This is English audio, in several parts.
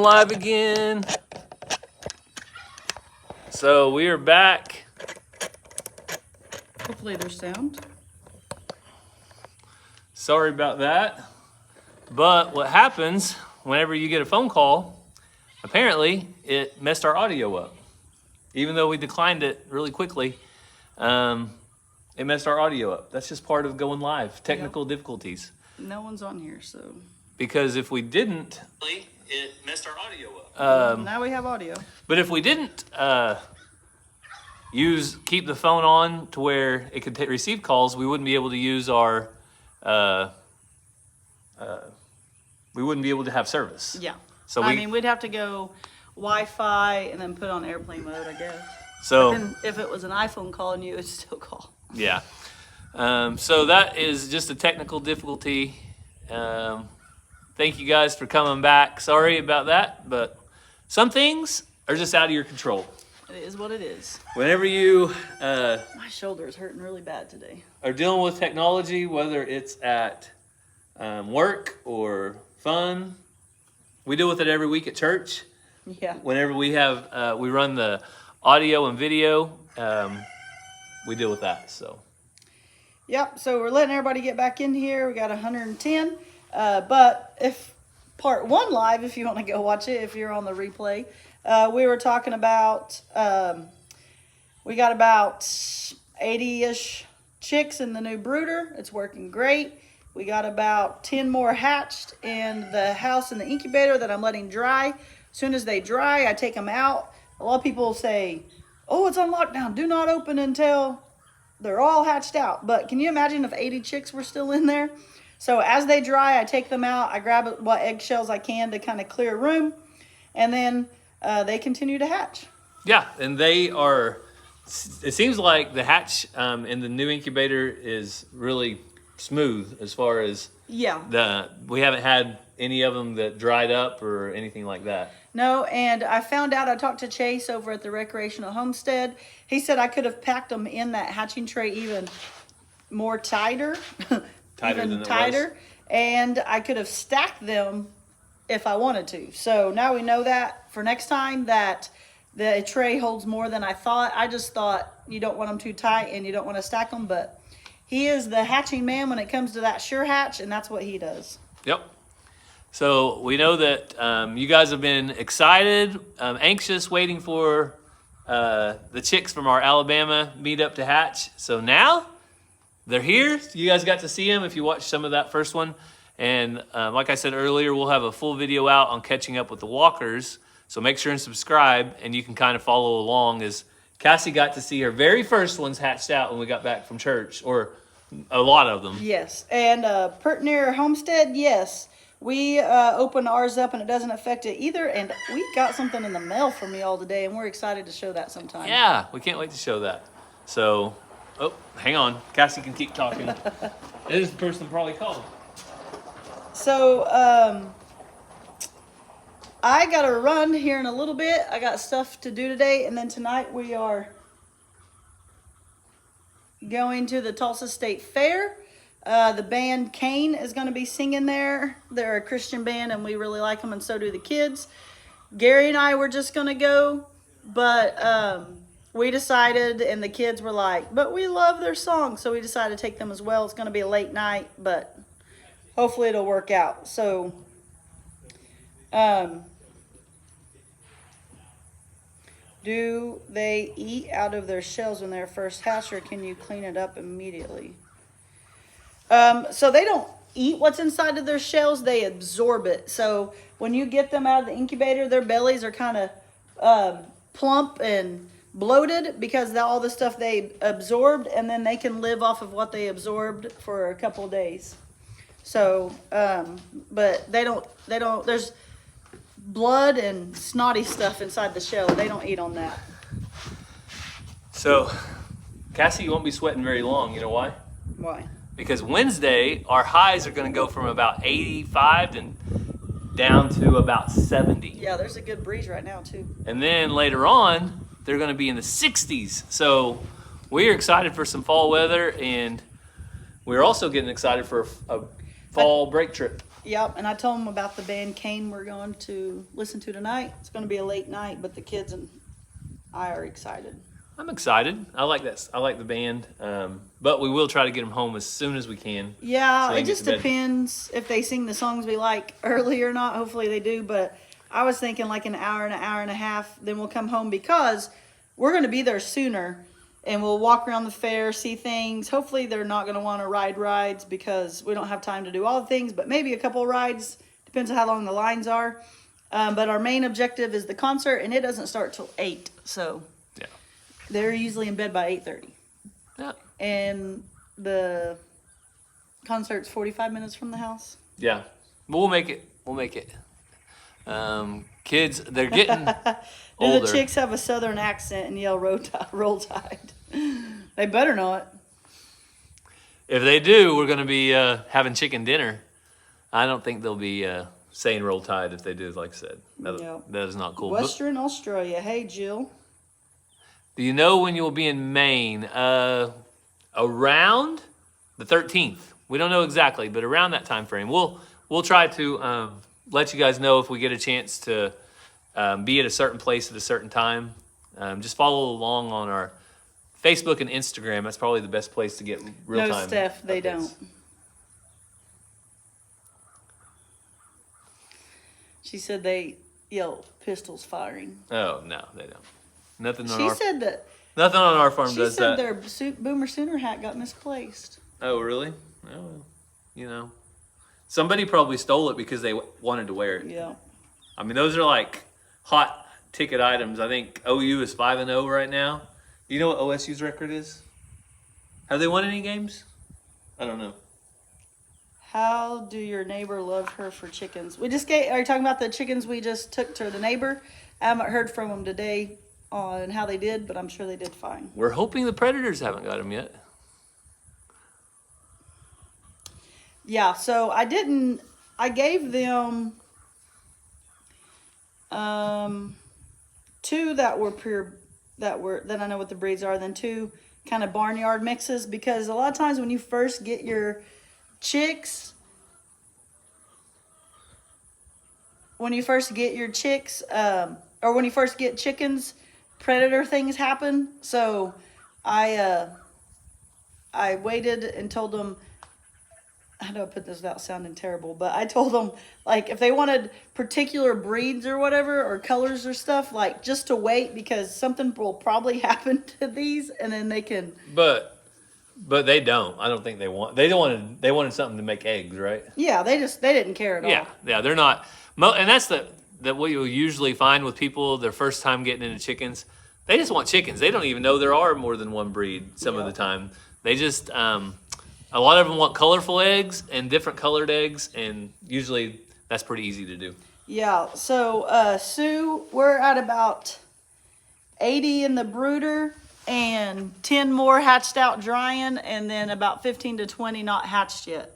live again. So we are back. Hopefully there's sound. Sorry about that. But what happens whenever you get a phone call, apparently it messed our audio up. Even though we declined it really quickly, it messed our audio up. That's just part of going live, technical difficulties. No one's on here, so. Because if we didn't, it messed our audio up. Now we have audio. But if we didn't keep the phone on to where it could receive calls, we wouldn't be able to use our, we wouldn't be able to have service. Yeah. So I mean, we'd have to go Wi-Fi and then put on airplane mode, I guess. So but then if it was an iPhone calling you, it would still call. Yeah. So that is just a technical difficulty. Thank you guys for coming back. Sorry about that, but some things are just out of your control. It is what it is. Whenever you my shoulder is hurting really bad today. Are dealing with technology, whether it's at work or fun, we deal with it every week at church. Yeah. Whenever we have we run the audio and video, we deal with that. So. Yep. So we're letting everybody get back in here. We got 110. But if part one live, if you want to go watch it, if you're on the replay, we were talking about, we got about 80-ish chicks in the new brooder. It's working great. We got about 10 more hatched in the house in the incubator that I'm letting dry. As soon as they dry, I take them out. A lot of people say, oh, it's on lockdown. Do not open until they're all hatched out. But can you imagine if 80 chicks were still in there? So as they dry, I take them out. I grab what eggshells I can to kind of clear room. And then they continue to hatch. Yeah, and they are, it seems like the hatch in the new incubator is really smooth as far as we haven't had any of them that dried up or anything like that. No, and I found out, I talked to Chase over at the Recreational Homestead. He said I could have packed them in that hatching tray even more tighter. Tighter. And I could have stacked them if I wanted to. So now we know that for next time that the tray holds more than I thought. I just thought you don't want them too tight and you don't want to stack them, but he is the hatching man when it comes to that sure hatch, and that's what he does. Yep. So we know that you guys have been excited, anxious, waiting for the chicks from our Alabama meetup to hatch. So now they're here. You guys got to see them if you watched some of that first one. And like I said earlier, we'll have a full video out on catching up with the walkers. So make sure and subscribe, and you can kind of follow along as Cassie got to see her very first ones hatched out when we got back from church, or a lot of them. Yes, and Pertner Homestead, yes. We opened ours up and it doesn't affect it either. And we got something in the mail from y'all today, and we're excited to show that sometime. Yeah, we can't wait to show that. So, oh, hang on. Cassie can keep talking. It is the person probably called. So, I got to run here in a little bit. I got stuff to do today. And then tonight we are going to the Tulsa State Fair. The band Kane is going to be singing there. They're a Christian band and we really like them, and so do the kids. Gary and I were just going to go, but we decided, and the kids were like, but we love their songs, so we decided to take them as well. It's going to be a late night, but hopefully it'll work out. So, do they eat out of their shells when they're first hatched, or can you clean it up immediately? So they don't eat what's inside of their shells, they absorb it. So when you get them out of the incubator, their bellies are kind of plump and bloated because all the stuff they absorbed, and then they can live off of what they absorbed for a couple of days. So, but they don't, there's blood and snotty stuff inside the shell. They don't eat on that. So, Cassie, you won't be sweating very long. You know why? Why? Because Wednesday, our highs are going to go from about 85 and down to about 70. Yeah, there's a good breeze right now, too. And then later on, they're going to be in the 60s. So we are excited for some fall weather, and we're also getting excited for a fall break trip. Yep, and I told them about the band Kane we're going to listen to tonight. It's going to be a late night, but the kids and I are excited. I'm excited. I like that. I like the band, but we will try to get them home as soon as we can. Yeah, so they it can get just to bed. depends if they sing the songs we like early or not. Hopefully they do, but I was thinking like an hour and a half, then we'll come home because we're going to be there sooner. And we'll walk around the fair, see things. Hopefully they're not going to want to ride rides because we don't have time to do all the things, but maybe a couple of rides. Depends on how long the lines are. But our main objective is the concert, and it doesn't start till 8. So Yeah. they're usually in bed by 8:30. Yeah. And the concert's 45 minutes from the house. Yeah. But we'll make it. We'll make it. Kids, they're getting Do older. the chicks have a southern accent and yell roll tide? They better not. If they do, we're going to be having chicken dinner. I don't think they'll be saying roll tide if they do, like I said. That is not cool. Western Australia. Hey, Jill. Do you know when you'll be in Maine? Around the 13th. We don't know exactly, but around that time frame. We'll try to let you guys know if we get a chance to be at a certain place at a certain time. Just follow along on our Facebook and Instagram. That's probably the best place to get real-time. No, Steph, they updates. don't. She said they yell pistols firing. Oh, no, they don't. Nothing on She our said that. nothing on our farm She does said that. their Boomer Sooner hat got misplaced. Oh, really? Oh, well, somebody probably stole it because they wanted to wear it. Yeah. I mean, those are like hot ticket items. I think OU is 5-0 right now. Do you know what OSU's record is? Have they won any games? I don't know. How do your neighbor love her for chickens? Are you talking about the chickens we just took to the neighbor? I haven't heard from them today on how they did, but I'm sure they did fine. We're hoping the Predators haven't got them yet. Yeah, so I gave them 2 that were pure, that I know what the breeds are, then 2 kind of barnyard mixes, because a lot of times when you first get your chicks, or when you first get chickens, predator things happen. So I waited and told them, how do I put this without sounding terrible? But I told them, like, if they wanted particular breeds or whatever, or colors or stuff, like, just to wait, because something will probably happen to these, and then they can. But they don't. I don't think they want. They wanted something to make eggs, right? Yeah, they didn't care at all. Yeah. They're not. And that's what you'll usually find with people their first time getting into chickens. They just want chickens. They don't even know there are more than one breed some of the time. They just a lot of them want colorful eggs and different colored eggs, and usually that's pretty easy to do. Yeah. So Sue, we're at about 80 in the brooder, and 10 more hatched out drying, and then about 15 to 20 not hatched yet.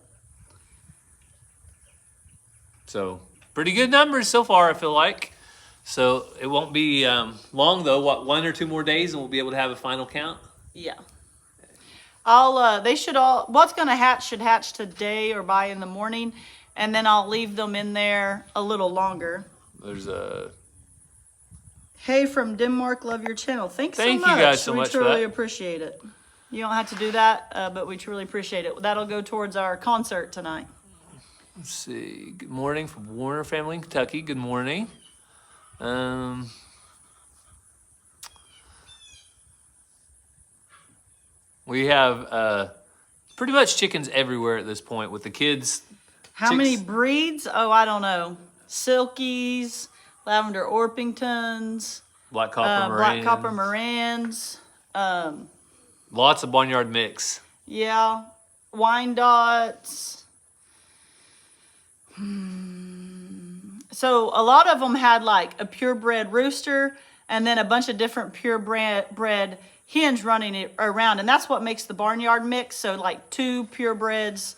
So pretty good numbers so far, I feel like. So it won't be long though. 1 or 2 more days, and we'll be able to have a final count. Yeah. What's gonna hatch should hatch today or by in the morning, and then I'll leave them in there a little longer. There's a Hey from Denmark, love your channel. Thank you so much. guys so much for We truly that. appreciate it. You don't have to do that, but we truly appreciate it. That'll go towards our concert tonight. Let's see. Good morning from Warner family in Kentucky. Good morning. We have pretty much chickens everywhere at this point with the kids. How many breeds? Oh, I don't know. Silkies, Lavender Orpingtons, Black Copper Black Copper Morans. Lots of barnyard mix. Yeah, Wyandottes. So a lot of them had like a purebred rooster and then a bunch of different purebred hens running around. And that's what makes the barnyard mix. So like 2 purebreds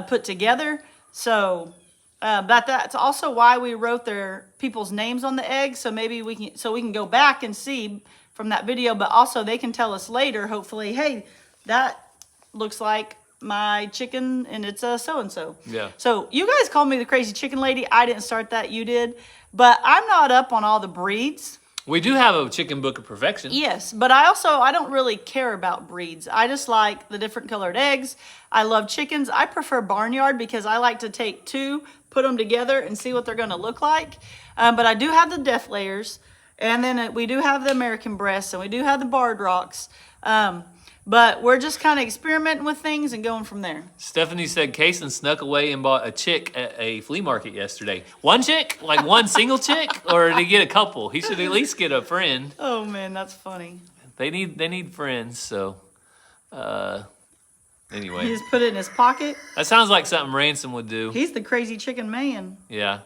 put together. So but that's also why we wrote their people's names on the eggs. So maybe we can go back and see from that video, but also they can tell us later, hopefully, hey, that looks like my chicken and it's a so-and-so. Yeah. So you guys called me the crazy chicken lady. I didn't start that, you did. But I'm not up on all the breeds. We do have a chicken book of perfection. Yes, but I don't really care about breeds. I just like the different colored eggs. I love chickens. I prefer barnyard because I like to take two, put them together and see what they're going to look like. But I do have the death layers, and then we do have the American breasts, and we do have the barred rocks. But we're just kind of experimenting with things and going from there. Stephanie said Kason snuck away and bought a chick at a flea market yesterday. One chick? Like one single chick? Or did he get a couple? He should at least get a friend. Oh, man, that's funny. They need friends, so anyway. He just put it in his pocket. That sounds like something Ransom would do. He's the crazy chicken man. Yeah.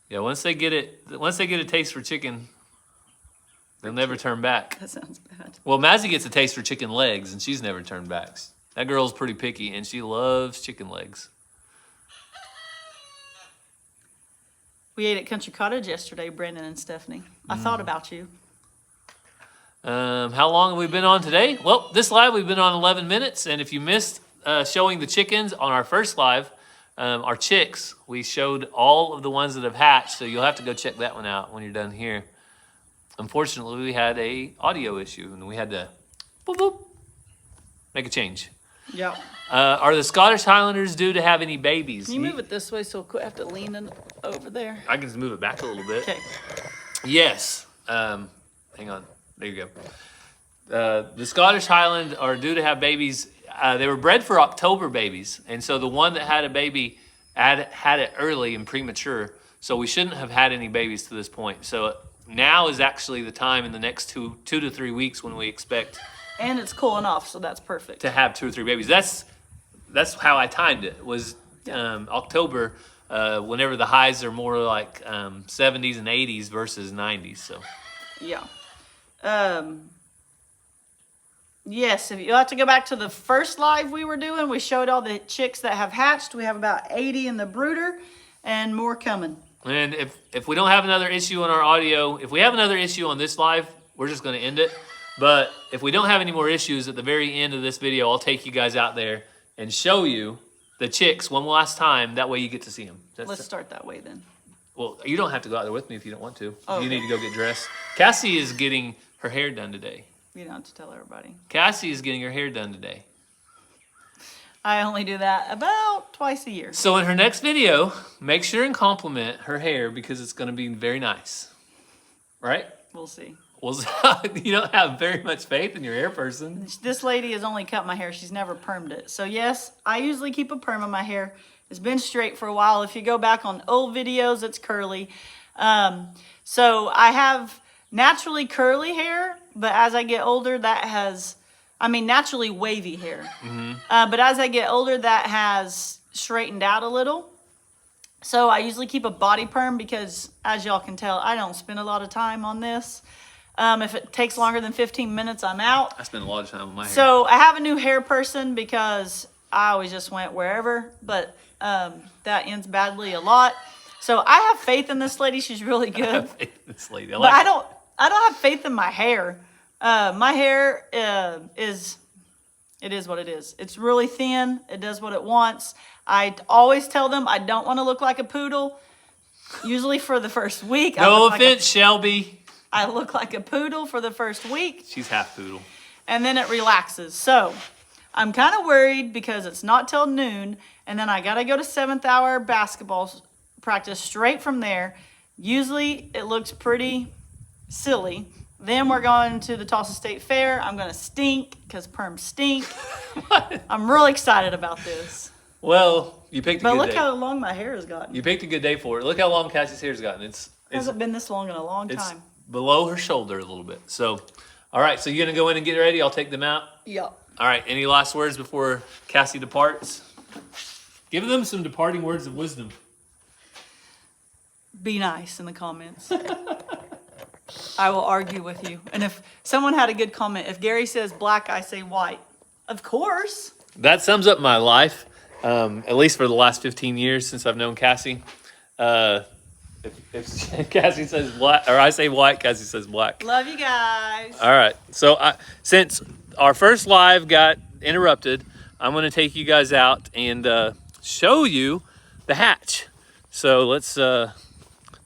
Yeah, once they get a taste for chicken, they'll never turn back. That sounds bad. Well, Mazzy gets a taste for chicken legs, and she's never turned back. That girl's pretty picky, and she loves chicken legs. We ate at Country Cottage yesterday, Brandon and Stephanie. I thought about you. How long have we been on today? Well, this live we've been on 11 minutes, and if you missed showing the chickens on our first live, our chicks, we showed all of the ones that have hatched, so you'll have to go check that one out when you're done here. Unfortunately, we had a audio issue, and we had to boop, boop, make a change. Yeah. Are the Scottish Highlanders due to have any babies? Can you move it this way so I have to lean in over there? I can just move it back a little bit. Okay. Yes. Hang on. There you go. The Scottish Highland are due to have babies. They were bred for October babies, and so the one that had a baby had it early and premature, so we shouldn't have had any babies to this point. So now is actually the time in the next two to 3 weeks when we expect And it's cooling off, so that's perfect. to have 2 or 3 babies. That's how I timed it. Was October, whenever the highs are more like 70s and 80s versus 90s. So Yeah. Yes, if you have to go back to the first live we were doing, we showed all the chicks that have hatched. We have about 80 in the brooder and more coming. And if we don't have another issue on our audio, if we have another issue on this live, we're just going to end it. But if we don't have any more issues at the very end of this video, I'll take you guys out there and show you the chicks one last time. That way you get to see them. Let's start that way then. Well, you don't have to go out there with me if you don't want to. Oh, you okay. need to go get dressed. Cassie is getting her hair done today. You don't have to tell everybody. Cassie is getting her hair done today. I only do that about twice a year. So in her next video, make sure and compliment her hair because it's going to be very nice. Right? We'll see. Well, you don't have very much faith in your hair person. This lady has only cut my hair. She's never permed it. So yes, I usually keep a perm in my hair. It's been straight for a while. If you go back on old videos, it's curly. So I have naturally curly hair, but as I get older, naturally wavy hair. Mm-hmm. But as I get older, that has straightened out a little. So I usually keep a body perm because, as y'all can tell, I don't spend a lot of time on this. If it takes longer than 15 minutes, I'm out. I spend a lot of time on my hair. So I have a new hair person because I always just went wherever, but that ends badly a lot. So I have faith in this lady. She's really good. I have faith in this lady. But I don't have faith in my hair. My hair is what it is. It's really thin. It does what it wants. I always tell them I don't want to look like a poodle. Usually for the first week. No offense, Shelby. I look like a poodle for the first week. She's half poodle. And then it relaxes. So I'm kind of worried because it's not till noon. And then I got to go to 7th hour basketball practice straight from there. Usually it looks pretty silly. Then we're going to the Tulsa State Fair. I'm going to stink because perms stink. I'm really excited about this. Well, you picked a good day. But look how long my hair has gotten. You picked a good day for it. Look how long Cassie's hair's gotten. It hasn't been this long in a long time. Below her shoulder a little bit. So, all right. So you're going to go in and get ready. I'll take them out. Yeah. All right. Any last words before Cassie departs? Give them some departing words of wisdom. Be nice in the comments. I will argue with you. And if someone had a good comment, if Gary says black, I say white. Of course. That sums up my life, at least for the last 15 years since I've known Cassie. If Cassie says black, or I say white, Cassie says black. Love you guys. All right. So since our first live got interrupted, I'm gonna take you guys out and show you the hatch. So let's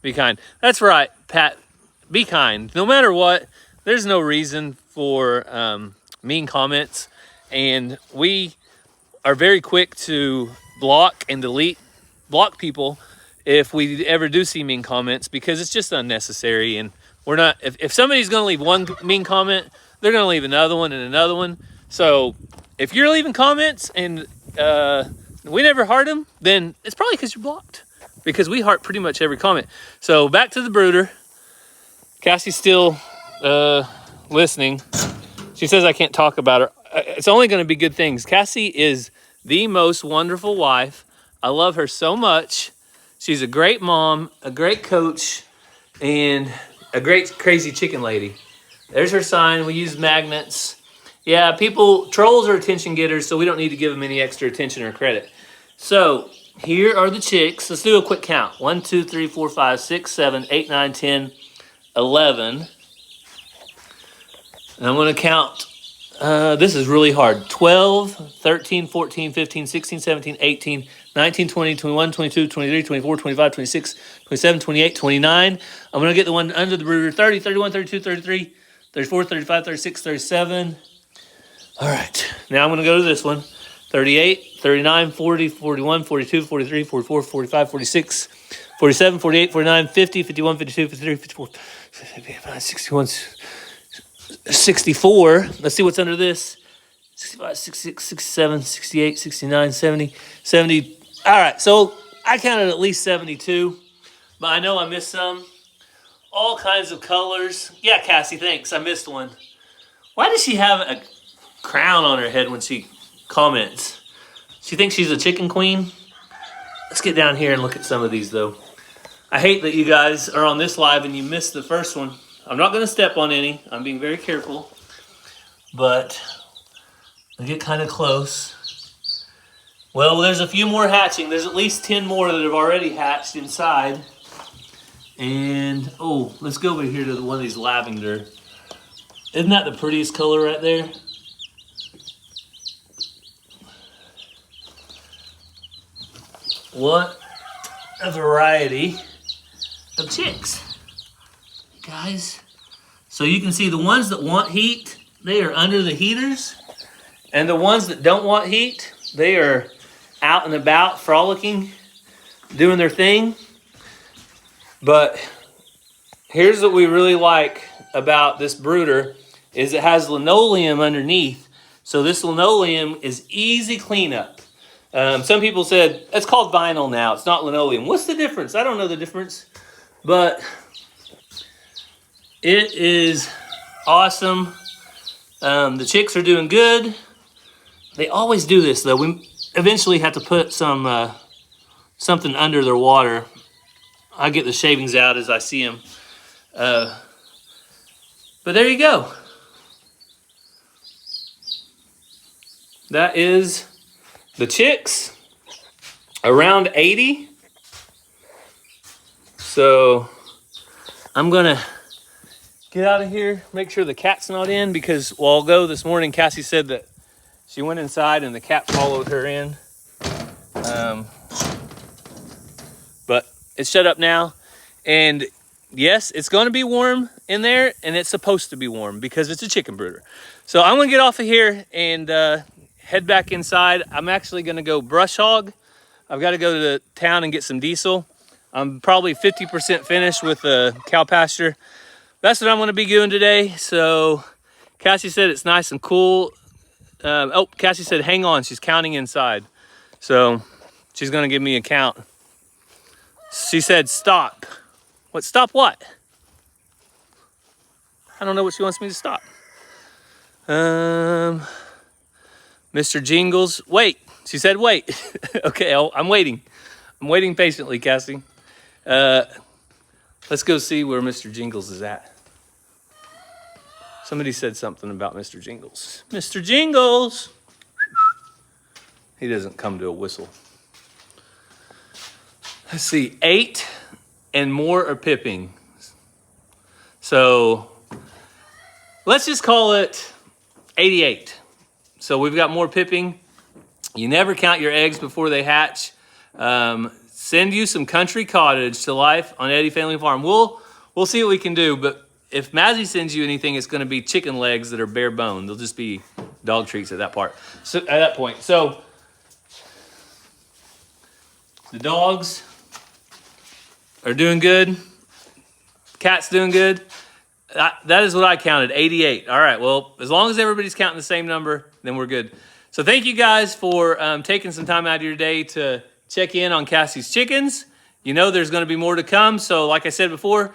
be kind. That's right, Pat, be kind. No matter what, there's no reason for mean comments. And we are very quick to block and block people if we ever do see mean comments, because it's just unnecessary. And we're not, if somebody's gonna leave one mean comment, they're gonna leave another one and another one. So if you're leaving comments and we never heart them, then it's probably because you're blocked, because we heart pretty much every comment. So back to the brooder. Cassie's still listening. She says I can't talk about her. It's only going to be good things. Cassie is the most wonderful wife. I love her so much. She's a great mom, a great coach, and a great crazy chicken lady. There's her sign. We use magnets. Yeah, trolls are attention getters, so we don't need to give them any extra attention or credit. So here are the chicks. Let's do a quick count. 1, 2, 3, 4, 5, 6, 7, 8, 9, 10, 11. And I'm going to count. This is really hard. 12, 13, 14, 15, 16, 17, 18, 19, 20, 21, 22, 23, 24, 25, 26, 27, 28, 29. I'm going to get the one under the brooder. 30, 31, 32, 33, 34, 35, 36, 37. All right. Now I'm going to go to this one. 38, 39, 40, 41, 42, 43, 44, 45, 46, 47, 48, 49, 50, 51, 52, 53, 54, 55, 61, 64. Let's see what's under this. 65, 66, 67, 68, 69, 70, 70. All right, so I counted at least 72, but I know I missed some. All kinds of colors. Yeah, Cassie, thanks. I missed one. Why does she have a crown on her head when she comments? She thinks she's a chicken queen? Let's get down here and look at some of these, though. I hate that you guys are on this live and you missed the first one. I'm not going to step on any. I'm being very careful. But I get kind of close. Well, there's a few more hatching. There's at least 10 more that have already hatched inside. And, oh, let's go over here to one of these lavender. Isn't that the prettiest color right there? What a variety of chicks, guys. So you can see the ones that want heat, they are under the heaters. And the ones that don't want heat, they are out and about frolicking, doing their thing. But here's what we really like about this brooder is it has linoleum underneath. So this linoleum is easy cleanup. Some people said, it's called vinyl now. It's not linoleum. What's the difference? I don't know the difference. But it is awesome. The chicks are doing good. They always do this, though. We eventually have to put some something under their water. I get the shavings out as I see them. But there you go. That is the chicks, around 80. So I'm gonna get out of here, make sure the cat's not in, because while I'll go this morning, Cassie said that she went inside and the cat followed her in. But it's shut up now. And yes, it's gonna be warm in there, and it's supposed to be warm because it's a chicken brooder. So I'm gonna get off of here and head back inside. I'm actually gonna go brush hog. I've got to go to the town and get some diesel. I'm probably 50% finished with the cow pasture. That's what I'm gonna be doing today. So Cassie said it's nice and cool. Oh, Cassie said, hang on, she's counting inside. So she's gonna give me a count. She said, stop. What, stop what? I don't know what she wants me to stop. Mr. Jingles, wait. She said, wait. Okay, I'm waiting. I'm waiting patiently, Cassie. Let's go see where Mr. Jingles is at. Somebody said something about Mr. Jingles. Mr. Jingles! He doesn't come to a whistle. Let's see, 8 and more are pipping. So let's just call it 88. So we've got more pipping. You never count your eggs before they hatch. Send you some country cottage to life on Eddie Family Farm. We'll see what we can do, but if Mazzy sends you anything, it's going to be chicken legs that are bare bone. They'll just be dog treats at that part. So at that point, so the dogs are doing good. Cat's doing good. That is what I counted, 88. All right, well, as long as everybody's counting the same number, then we're good. So thank you guys for taking some time out of your day to check in on Cassie's chickens. You know there's going to be more to come. So like I said before,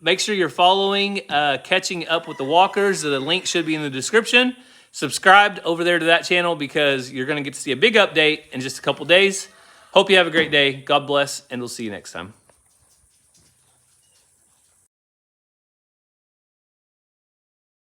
make sure you're following Catching Up with the Walkers. The link should be in the description. Subscribe over there to that channel because you're going to get to see a big update in just a couple days. Hope you have a great day. God bless, and we'll see you next time.